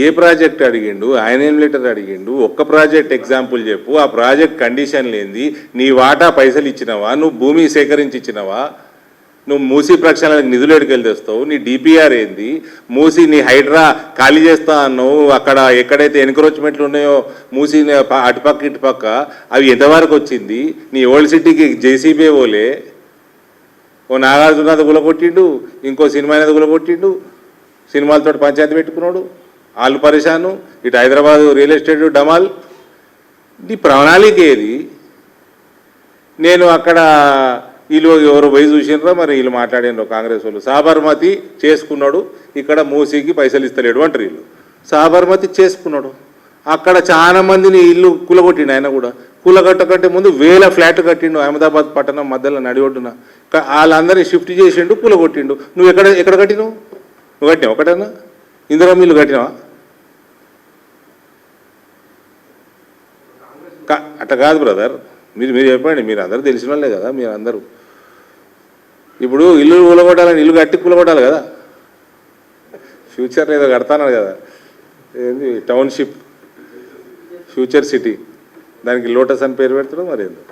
ఏ project అడిగిండు, ఆయన ఏం లెటర్ అడిగిండు, ఒక్క ప్రాజెక్ట్ ఎగ్జాంపుల్ చెప్పు. ఆ ప్రాజెక్ట్ కండిషన్ లేనిది నీ వాటా పైసలు ఇచ్చినవా, నువ్వు భూమి సేకరించి ఇచ్చినవా, నువ్వు మూసీ ప్రక్షాళనకు నిధులు ఎడుకెళ్ళి తెస్తావు, నీ డిపిఆర్ ఏంది, మూసీ నీ హైడ్రా ఖాళీ చేస్తా అన్నావు, అక్కడ ఎక్కడైతే ఎన్క్రోచ్మెంట్లు ఉన్నాయో మూసీ అటుపక్క ఇటుపక్క అవి ఎంతవరకు వచ్చింది, నీ ఓల్డ్ సిటీకి జేసీబీ ఓలే, ఓ నాగార్జున గులగొట్టిండు, ఇంకో సినిమా అనేది గులగొట్టిండు, సినిమాలతో పంచాయతీ పెట్టుకున్నాడు, వాళ్ళు పరిశాను, ఇటు హైదరాబాదు రియల్ ఎస్టేట్ డమాల్. నీ ప్రణాళిక ఏది? నేను అక్కడ వీళ్ళు ఎవరు పోయి చూసినారో మరి వీళ్ళు మాట్లాడినారు కాంగ్రెస్ వాళ్ళు, సాబర్మతి చేసుకున్నాడు, ఇక్కడ మూసీకి పైసలు ఇస్తలేడు అంటారు వీళ్ళు. సాబర్మతి చేసుకున్నాడు, అక్కడ చాలా మందిని ఇల్లు కూలగొట్టిండు. ఆయన కూడా కూలగట్టకంటే ముందు 1000 ఫ్లాట్లు కట్టిండు అహ్మదాబాద్ పట్టణం మధ్యలో నడి ఒడ్డున. వాళ్ళందరినీ షిఫ్ట్ చేసిండు, కూలగొట్టిండు. నువ్వు ఎక్కడ కట్టినావు? నువ్వు కట్టినావు ఒకటన్నా? ఇందిరా మిల్లు కట్టినావా? అట్లా కాదు బ్రదర్, మీరు చెప్పండి. మీరు అందరూ తెలిసిన వాళ్ళే కదా మీరు అందరూ. ఇప్పుడు ఇల్లు కూలగొట్టాలని ఇల్లు కట్టి కూలగొట్టాలి కదా. ఫ్యూచర్ ఏదో కడతాను కదా, ఏంది టౌన్షిప్, ఫ్యూచర్ సిటీ, దానికి లోటస్ అని పేరు పెడతాడు మరి ఏందో.